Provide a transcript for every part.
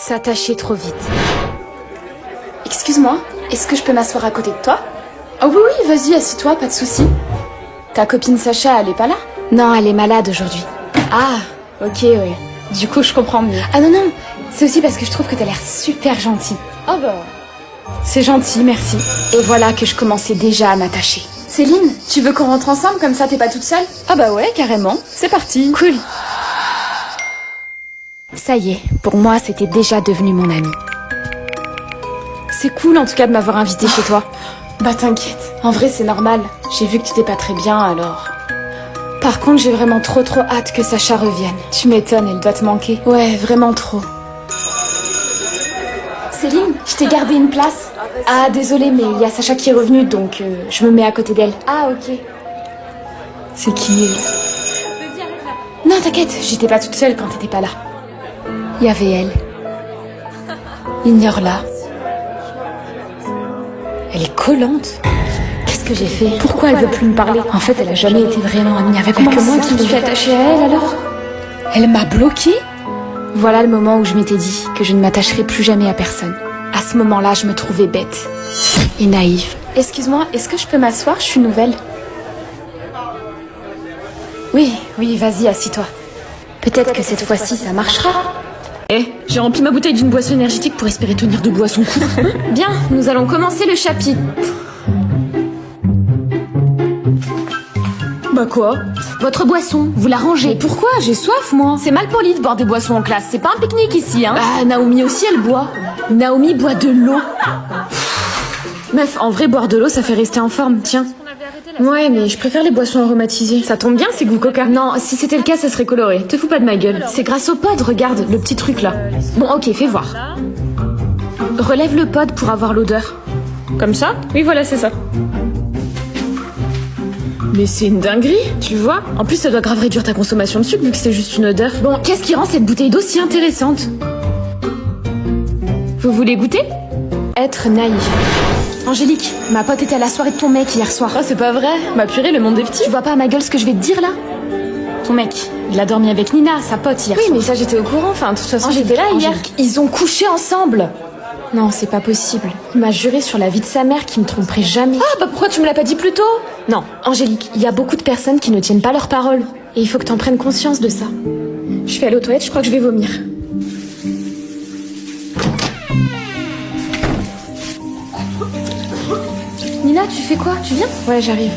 S'attacher trop vite. Excuse-moi, est-ce que je peux m'asseoir à côté de toi? Oh oui, vas-y, assis-toi, pas de souci. Ta copine Sacha, elle est pas là? Non, elle est malade aujourd'hui. Ah, ok, ouais. Du coup, je comprends mieux. Ah non, c'est aussi parce que je trouve que t'as l'air super gentil. Oh bah... C'est gentil, merci. Et voilà que je commençais déjà à m'attacher. Céline, tu veux qu'on rentre ensemble, comme ça t'es pas toute seule? Ah bah ouais, carrément. C'est parti. Cool. Ça y est, pour moi, c'était déjà devenu mon ami. C'est cool en tout cas de m'avoir invité chez toi. Bah t'inquiète, en vrai c'est normal. J'ai vu que tu t'es pas très bien alors... Par contre, j'ai vraiment trop hâte que Sacha revienne. Tu m'étonnes, elle doit te manquer. Ouais, vraiment trop. Céline, je t'ai gardé une place. Ah, désolée, mais il y a Sacha qui est revenu, donc je me mets à côté d'elle. Ah, ok. C'est qui elle? Non, t'inquiète, j'étais pas toute seule quand t'étais pas là. Il y avait elle. Ignore-la. Elle est collante. Qu'est-ce que j'ai fait? Pourquoi elle veut plus me parler? En fait, elle a jamais été vraiment amie avec moi. Que moi qui me suis attachée à elle alors? Elle m'a bloquée? Voilà le moment où je m'étais dit que je ne m'attacherai plus jamais à personne. À ce moment-là, je me trouvais bête et naïve. Excuse-moi, est-ce que je peux m'asseoir? Je suis nouvelle. Oui, vas-y, assis-toi. Peut-être que cette fois-ci, ça marchera. J'ai rempli ma bouteille d'une boisson énergétique pour espérer tenir debout à son cou. Bien, nous allons commencer le chapitre. Bah quoi? Votre boisson, vous la rangez. Mais pourquoi? J'ai soif, moi. C'est mal poli de boire des boissons en classe. C'est pas un pique-nique ici, hein. Ah, Naomi aussi, elle boit. Naomi boit de l'eau. Meuf, en vrai, boire de l'eau, ça fait rester en forme, tiens. Ouais, mais je préfère les boissons aromatisées. Ça tombe bien, c'est goût coca. Non, si c'était le cas, ça serait coloré. Te fous pas de ma gueule. C'est grâce au pod, regarde, le petit truc là. Bon, ok, fais voir. Relève le pod pour avoir l'odeur. Comme ça? Oui, voilà, c'est ça. Mais c'est une dinguerie, tu vois. En plus, ça doit grave réduire ta consommation de sucre vu que c'est juste une odeur. Bon, qu'est-ce qui rend cette bouteille d'eau si intéressante? Vous voulez goûter? Être naïf. Angélique, ma pote était à la soirée de ton mec hier soir. Oh, c'est pas vrai. Ma purée, le monde est petit. Tu vois pas à ma gueule ce que je vais te dire là? Ton mec, il a dormi avec Nina, sa pote, hier soir. Oui, mais ça j'étais au courant, enfin, de toute façon, j'étais là hier. Ils ont couché ensemble. Non, c'est pas possible. Il m'a juré sur la vie de sa mère qu'il me tromperait jamais. Ah, bah pourquoi tu me l'as pas dit plus tôt? Non, Angélique, il y a beaucoup de personnes qui ne tiennent pas leurs paroles. Et il faut que t'en prennes conscience de ça. Je vais aller aux toilettes, je crois que je vais vomir. Nina, tu fais quoi? Tu viens? Ouais, j'arrive.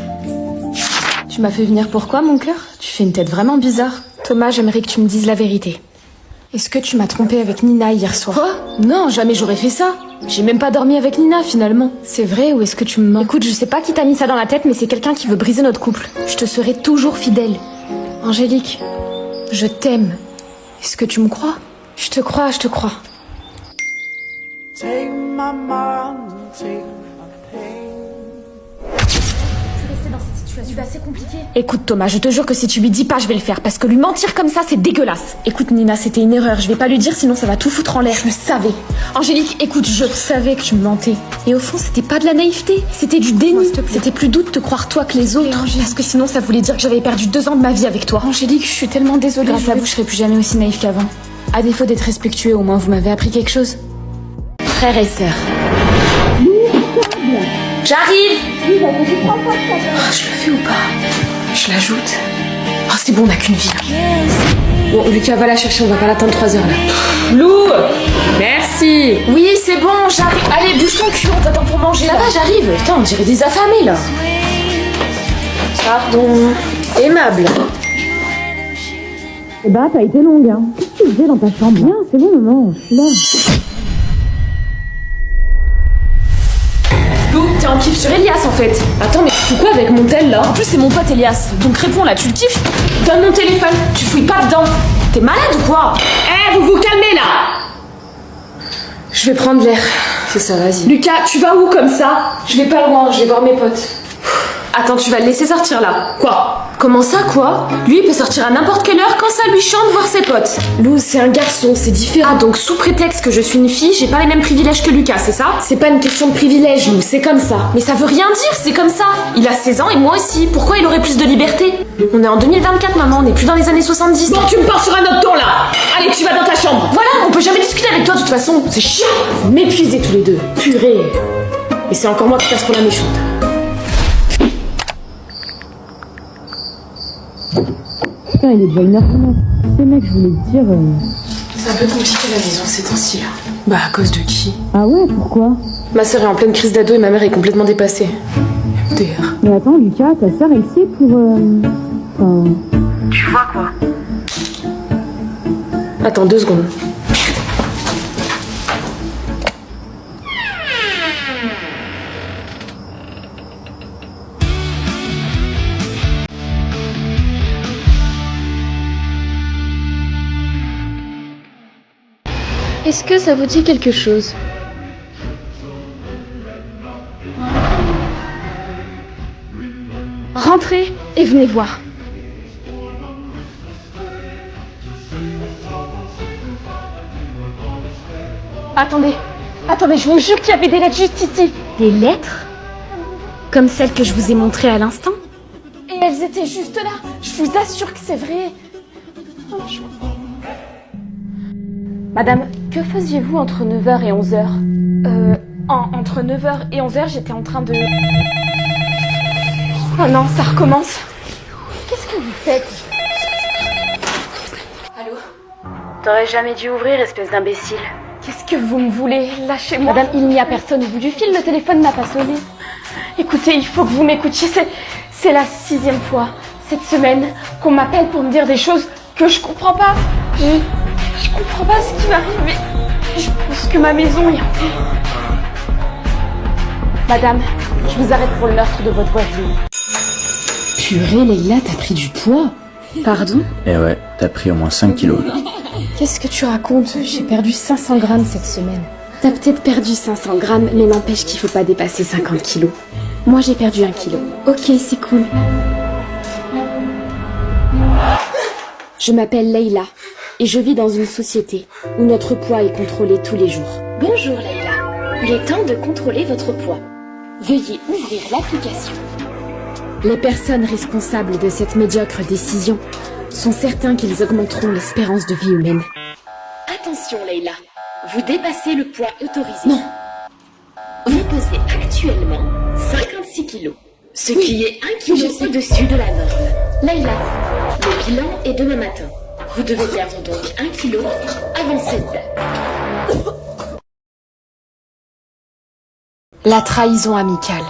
Tu m'as fait venir pourquoi, mon cœur? Tu fais une tête vraiment bizarre. Thomas, j'aimerais que tu me dises la vérité. Est-ce que tu m'as trompé avec Nina hier soir? Quoi? Non, jamais j'aurais fait ça. J'ai même pas dormi avec Nina, finalement. C'est vrai ou est-ce que tu me mens? Écoute, je sais pas qui t'a mis ça dans la tête, mais c'est quelqu'un qui veut briser notre couple. Je te serai toujours fidèle. Angélique, je t'aime. Est-ce que tu me crois? Je te crois, je te crois. Take my mind, take my pain. C'est compliqué. Écoute Thomas, je te jure que si tu lui dis pas, je vais le faire. Parce que lui mentir comme ça, c'est dégueulasse. Écoute Nina, c'était une erreur. Je vais pas lui dire, sinon ça va tout foutre en l'air. Je le savais. Angélique, écoute, je savais que tu me mentais. Et au fond, c'était pas de la naïveté. C'était du déni. C'était plus doux de te croire toi que les autres. Parce que sinon, ça voulait dire que j'avais perdu 2 ans de ma vie avec toi. Angélique, je suis tellement désolée. Grâce à vous, je serai plus jamais aussi naïve qu'avant. À défaut d'être respectueux, au moins vous m'avez appris quelque chose. Frères et sœurs. J'arrive! Je le fais ou pas? Je l'ajoute. Oh, c'est bon, on n'a qu'une vie. Bon, Lucas va la chercher, on va pas l'attendre 3 heures là. Lou! Merci! Oui, c'est bon, j'arrive. Allez, bouge ton cul, on t'attend pour manger. Ça va, j'arrive. Putain, on dirait des affamés là. Pardon. Aimable. Eh bah, t'as été longue, hein. Qu'est-ce que tu faisais dans ta chambre? Bien, c'est bon, maman, je suis là. T'es en kiff sur Elias en fait. Attends, mais tu fous quoi avec mon tel là? En plus c'est mon pote Elias. Donc réponds là, tu le kiffes? Donne mon téléphone, tu fouilles pas dedans. T'es malade ou quoi? Vous vous calmez là. Je vais prendre l'air. C'est ça, vas-y. Lucas, tu vas où comme ça? Je vais pas loin, je vais voir mes potes. Attends, tu vas le laisser sortir là. Quoi? Comment ça, quoi? Lui, il peut sortir à n'importe quelle heure quand ça lui chante voir ses potes. Lou, c'est un garçon, c'est différent. Ah, donc sous prétexte que je suis une fille, j'ai pas les mêmes privilèges que Lucas, c'est ça? C'est pas une question de privilège, Lou, c'est comme ça. Mais ça veut rien dire, c'est comme ça. Il a 16 ans et moi aussi. Pourquoi il aurait plus de liberté? On est en 2024, maman, on n'est plus dans les années 70. Bon, tu me parles sur un autre ton, là. Allez, tu vas dans ta chambre. Voilà, on peut jamais discuter avec toi, de toute façon. C'est chiant. Vous m'épuisez tous les deux. Purée. Et c'est encore moi qui passe pour la méchante. Putain, il est déjà 1h30. Tu sais, mec, je voulais te dire... C'est un peu compliqué la maison ces temps-ci là. Bah à cause de qui? Ah ouais, pourquoi? Ma sœur est en pleine crise d'ado et ma mère est complètement dépassée. MDR. Mais attends, Lucas, ta sœur, elle sait pour... Enfin... Tu vois quoi? Attends 2 secondes. Est-ce que ça vous dit quelque chose? Rentrez et venez voir. Attendez, je vous jure qu'il y avait des lettres juste ici. Des lettres? Comme celles que je vous ai montrées à l'instant? Et elles étaient juste là. Je vous assure que c'est vrai. Madame, que faisiez-vous entre 9h et 11h? Entre 9h et 11h, j'étais en train de... Oh non, ça recommence. Qu'est-ce que vous faites? Allô? T'aurais jamais dû ouvrir, espèce d'imbécile. Qu'est-ce que vous me voulez? Lâchez-moi. Madame, il n'y a personne au bout du fil, le téléphone n'a pas sonné. Écoutez, il faut que vous m'écoutiez. C'est la 6e fois cette semaine qu'on m'appelle pour me dire des choses que je comprends pas. Je comprends pas ce qui m'arrive, mais je pense que ma maison est... Madame, je vous arrête pour le meurtre de votre voisine. Purée, Leïla, t'as pris du poids. Pardon? Eh ouais, t'as pris au moins 5 kilos là. Qu'est-ce que tu racontes? J'ai perdu 500 grammes cette semaine. T'as peut-être perdu 500 grammes, mais n'empêche qu'il faut pas dépasser 50 kilos. Moi, j'ai perdu 1 kilo. Ok, c'est cool. Je m'appelle Leïla et je vis dans une société où notre poids est contrôlé tous les jours. Bonjour Leïla, il est temps de contrôler votre poids. Veuillez ouvrir l'application. Les personnes responsables de cette médiocre décision sont certains qu'ils augmenteront l'espérance de vie humaine. Attention Leïla, vous dépassez le poids autorisé. Non. Vous pesez actuellement 56 kilos, ce qui est 1 kilo au-dessus de la norme. Leïla, le bilan est demain matin. Vous devez perdre donc 1 kilo avant cette date. La trahison amicale.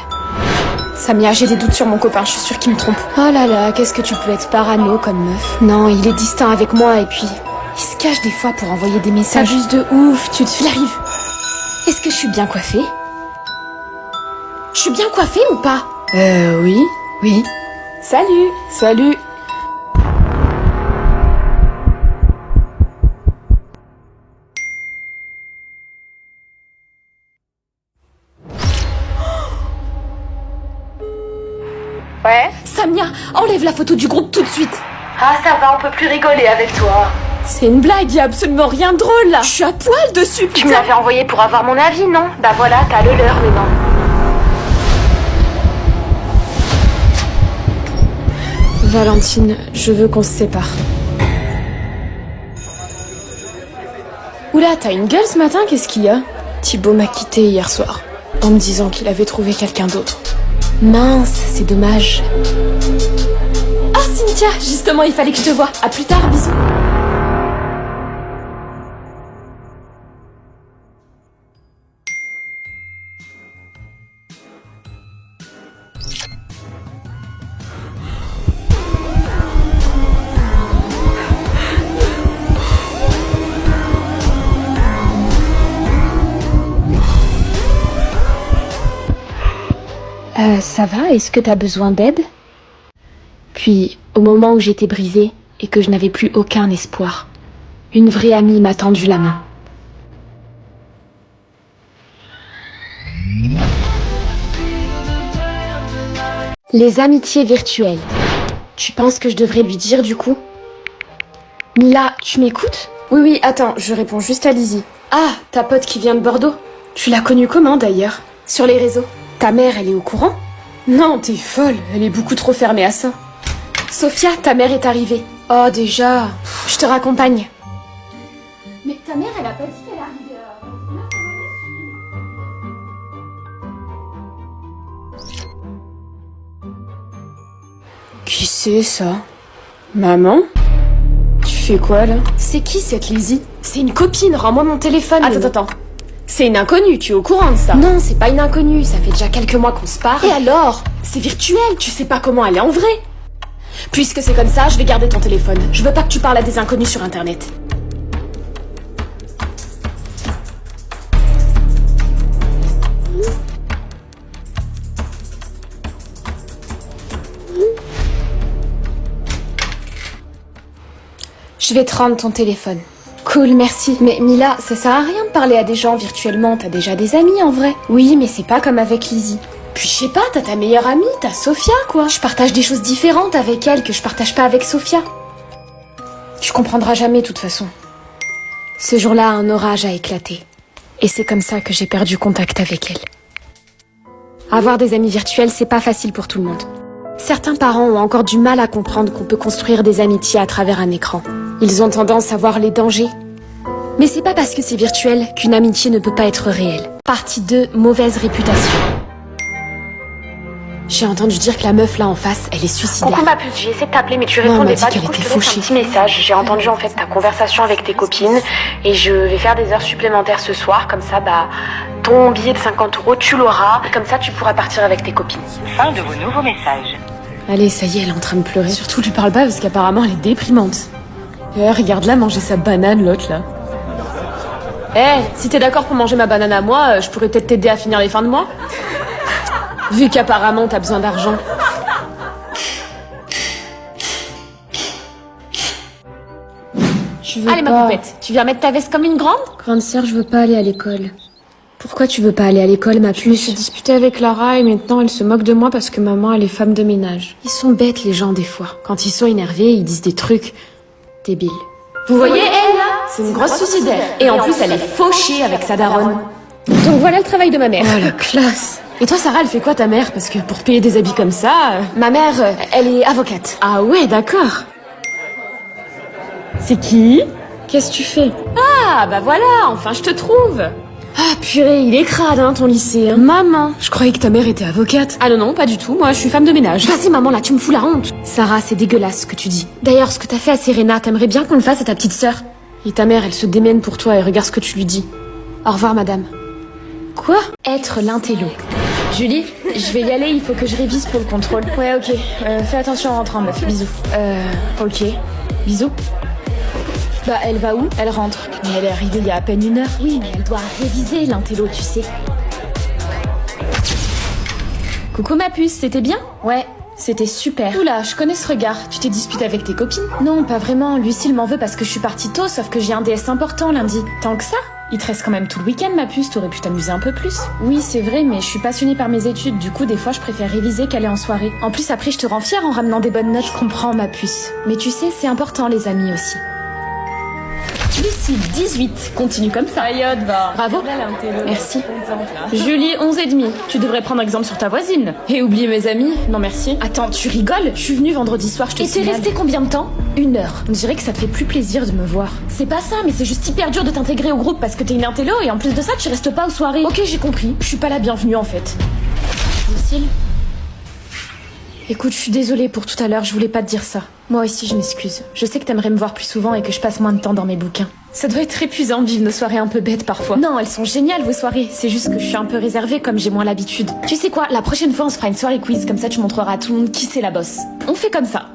Samia, j'ai des doutes sur mon copain, je suis sûre qu'il me trompe. Oh là là, qu'est-ce que tu peux être parano comme meuf. Non, il est distant avec moi et puis... il se cache des fois pour envoyer des messages. Juste de ouf, tu te fais arrive. Est-ce que je suis bien coiffée? Je suis bien coiffée ou pas? Oui. Oui. Salut. Salut. Ouais? Samia, enlève la photo du groupe tout de suite. Ah, ça va, on peut plus rigoler avec toi. C'est une blague, y a absolument rien de drôle là. Je suis à poil dessus, putain. Tu me l'avais envoyé pour avoir mon avis, non? Bah voilà, t'as le leur maintenant. Valentine, je veux qu'on se sépare. Oula, t'as une gueule ce matin, qu'est-ce qu'il y a? Thibaut m'a quitté hier soir, en me disant qu'il avait trouvé quelqu'un d'autre. Mince, c'est dommage. Ah, Cynthia, justement, il fallait que je te voie. À plus tard, bisous. Ça va? Est-ce que t'as besoin d'aide? Puis, au moment où j'étais brisée et que je n'avais plus aucun espoir, une vraie amie m'a tendu la main. Les amitiés virtuelles. Tu penses que je devrais lui dire du coup? Mila, tu m'écoutes? Oui, attends, je réponds juste à Lizzie. Ah, ta pote qui vient de Bordeaux? Tu l'as connue comment d'ailleurs? Sur les réseaux. Ta mère, elle est au courant? Non, t'es folle, elle est beaucoup trop fermée à ça. Sophia, ta mère est arrivée. Oh, déjà, je te raccompagne. Mais ta mère, elle a pas dit qu'elle arrivait à... Qui c'est ça? Maman? Tu fais quoi là? C'est qui cette Lizzie? C'est une copine, rends-moi mon téléphone. Attends. C'est une inconnue, tu es au courant de ça? Non, c'est pas une inconnue, ça fait déjà quelques mois qu'on se parle. Et alors? C'est virtuel, tu sais pas comment elle est en vrai. Puisque c'est comme ça, je vais garder ton téléphone. Je veux pas que tu parles à des inconnus sur internet. Je vais te rendre ton téléphone. Cool, merci. Mais Mila, ça sert à rien de parler à des gens virtuellement, t'as déjà des amis en vrai. Oui, mais c'est pas comme avec Lizzie. Puis je sais pas, t'as ta meilleure amie, t'as Sophia quoi. Je partage des choses différentes avec elle que je partage pas avec Sophia. Tu comprendras jamais de toute façon. Ce jour-là, un orage a éclaté. Et c'est comme ça que j'ai perdu contact avec elle. Avoir des amis virtuels, c'est pas facile pour tout le monde. Certains parents ont encore du mal à comprendre qu'on peut construire des amitiés à travers un écran. Ils ont tendance à voir les dangers. Mais c'est pas parce que c'est virtuel qu'une amitié ne peut pas être réelle. Partie 2, mauvaise réputation. J'ai entendu dire que la meuf là en face, elle est suicidaire. Coucou ma puce, j'ai essayé de t'appeler mais tu Non, on répondais m'a dit pas. qu'elle Du coup, était je te laisse fauchée. un petit message. J'ai entendu en fait ta conversation avec tes copines et je vais faire des heures supplémentaires ce soir. Comme ça, ton billet de 50 €, tu l'auras. Et comme ça, tu pourras partir avec tes copines. Fin de vos nouveaux messages. Allez, ça y est, elle est en train de pleurer. Surtout, lui parle pas parce qu'apparemment, elle est déprimante. Regarde-la manger sa banane, l'autre, là. Si t'es d'accord pour manger ma banane à moi, je pourrais peut-être t'aider à finir les fins de mois. Vu qu'apparemment, t'as besoin d'argent. Allez, ma poupette, tu viens mettre ta veste comme une grande? Grande sœur, je veux pas aller à l'école. Pourquoi tu veux pas aller à l'école, ma puce? Je me suis disputée avec Lara et maintenant elle se moque de moi parce que maman elle est femme de ménage. Ils sont bêtes les gens des fois. Quand ils sont énervés, ils disent des trucs débiles. Vous voyez elle là? C'est une grosse suicidaire. Et en plus elle est fauchée avec sa daronne. Donc voilà le travail de ma mère. Oh la classe. Et toi Sarah, elle fait quoi ta mère? Parce que pour te payer des habits comme ça... Ma mère, elle est avocate. Ah ouais, d'accord. C'est qui? Qu'est-ce que tu fais? Ah bah voilà, enfin je te trouve. Ah purée, il est crade hein, ton lycée. Hein. Maman, je croyais que ta mère était avocate. Ah non, pas du tout, moi je suis femme de ménage. Vas-y maman, là tu me fous la honte. Sarah, c'est dégueulasse ce que tu dis. D'ailleurs, ce que t'as fait à Serena, t'aimerais bien qu'on le fasse à ta petite sœur. Et ta mère, elle se démène pour toi et regarde ce que tu lui dis. Au revoir madame. Quoi? Être l'intello. Julie, je vais y aller, il faut que je révise pour le contrôle. Ouais ok, fais attention en rentrant meuf, bisous. Ok, bisous. Bah elle va où? Elle rentre. Mais elle est arrivée il y a à peine 1 heure. Oui, mais elle doit réviser l'intello, tu sais. Coucou ma puce, c'était bien? Ouais, c'était super. Oula, je connais ce regard. Tu t'es disputée avec tes copines? Non, pas vraiment. Lucille m'en veut parce que je suis partie tôt, sauf que j'ai un DS important lundi. Tant que ça? Il te reste quand même tout le week-end ma puce, t'aurais pu t'amuser un peu plus. Oui, c'est vrai, mais je suis passionnée par mes études, du coup des fois je préfère réviser qu'aller en soirée. En plus après je te rends fière en ramenant des bonnes notes. Je comprends ma puce. Mais tu sais, c'est important les amis aussi. Lucille, 18. Continue comme ça. Bravo. Merci. Julie, 11,5. Tu devrais prendre exemple sur ta voisine. Et oublier mes amis. Non merci. Attends, tu rigoles? Je suis venue vendredi soir, je te signale. Et t'es restée combien de temps? 1 heure. On dirait que ça te fait plus plaisir de me voir. C'est pas ça, mais c'est juste hyper dur de t'intégrer au groupe parce que t'es une intello et en plus de ça, tu restes pas aux soirées. Ok, j'ai compris. Je suis pas la bienvenue en fait. Lucille? Écoute, je suis désolée pour tout à l'heure, je voulais pas te dire ça. Moi aussi, je m'excuse. Je sais que t'aimerais me voir plus souvent et que je passe moins de temps dans mes bouquins. Ça doit être épuisant de vivre nos soirées un peu bêtes parfois. Non, elles sont géniales vos soirées. C'est juste que je suis un peu réservée comme j'ai moins l'habitude. Tu sais quoi, la prochaine fois on se fera une soirée quiz, comme ça tu montreras à tout le monde qui c'est la boss. On fait comme ça.